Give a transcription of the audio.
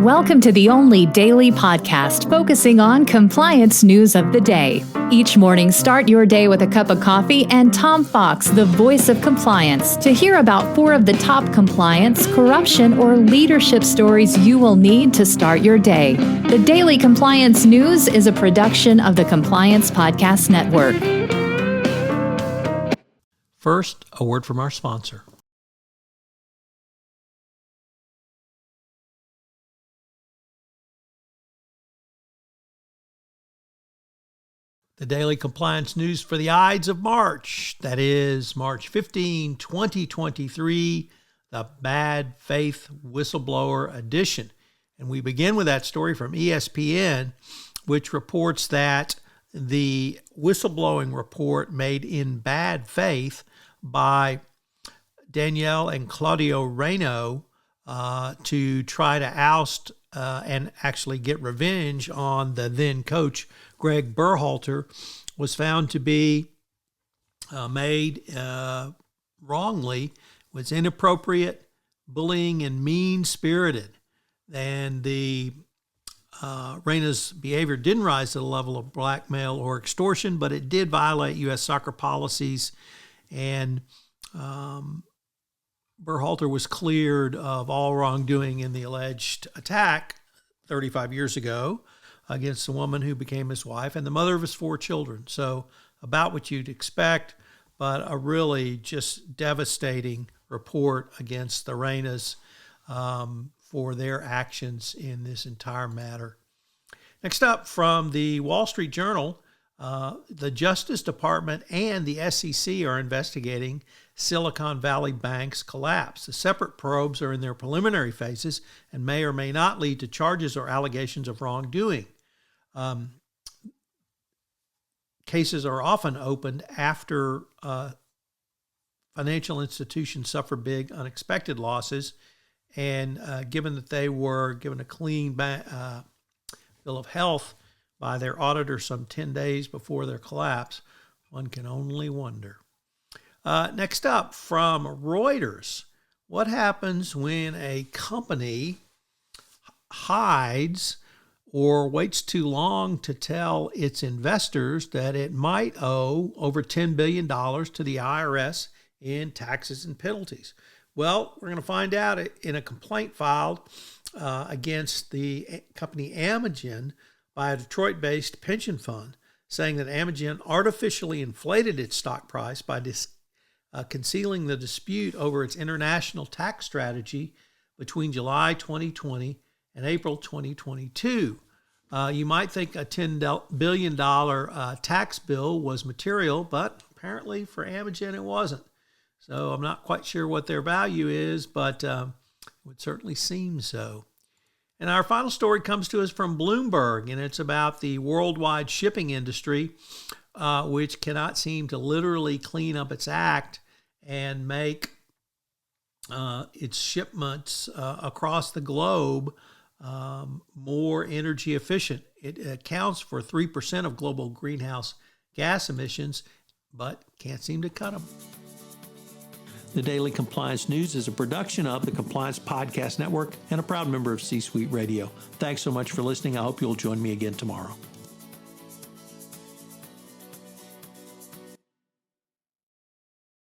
Welcome to the only daily podcast focusing on compliance news of the day. Each morning, start your day with a cup of coffee and Tom Fox, the voice of compliance, to hear about 4 of the top compliance, corruption, or leadership stories you will need to start your day. The Daily Compliance News is a production of the Compliance Podcast Network. First, a word from our sponsor. The Daily Compliance News for the Ides of March, that is March 15, 2023, the Bad Faith Whistleblower edition. And we begin with that story from ESPN, which reports that the whistleblowing report made in bad faith by Danielle and Claudio Reyno to try to oust and actually get revenge on the then coach Greg Berhalter was found to be made wrongly, was inappropriate, bullying, and mean-spirited. And the Reyna's behavior didn't rise to the level of blackmail or extortion, but it did violate U.S. soccer policies. And Berhalter was cleared of all wrongdoing in the alleged attack 35 years ago against the woman who became his wife and the mother of his 4 children. So about what you'd expect, but a really just devastating report against the Reynas for their actions in this entire matter. Next up, from the Wall Street Journal, the Justice Department and the SEC are investigating Silicon Valley Bank's collapse. The separate probes are in their preliminary phases and may or may not lead to charges or allegations of wrongdoing. Cases are often opened after financial institutions suffer big unexpected losses, and given that they were given a clean bill of health by their auditor some 10 days before their collapse, one can only wonder. Next up, from Reuters, what happens when a company hides or waits too long to tell its investors that it might owe over $10 billion to the IRS in taxes and penalties? Well, we're going to find out in a complaint filed against the company Amogen by a Detroit-based pension fund, saying that Amogen artificially inflated its stock price by concealing the dispute over its international tax strategy between July 2020 and April 2022. You might think a $10 billion tax bill was material, but apparently for Amogen it wasn't. So I'm not quite sure what their value is, but it would certainly seem so. And our final story comes to us from Bloomberg, and it's about the worldwide shipping industry, which cannot seem to literally clean up its act and make its shipments across the globe more energy efficient. It accounts for 3% of global greenhouse gas emissions, but can't seem to cut them. The Daily Compliance News is a production of the Compliance Podcast Network and a proud member of C-Suite Radio. Thanks so much for listening. I hope you'll join me again tomorrow.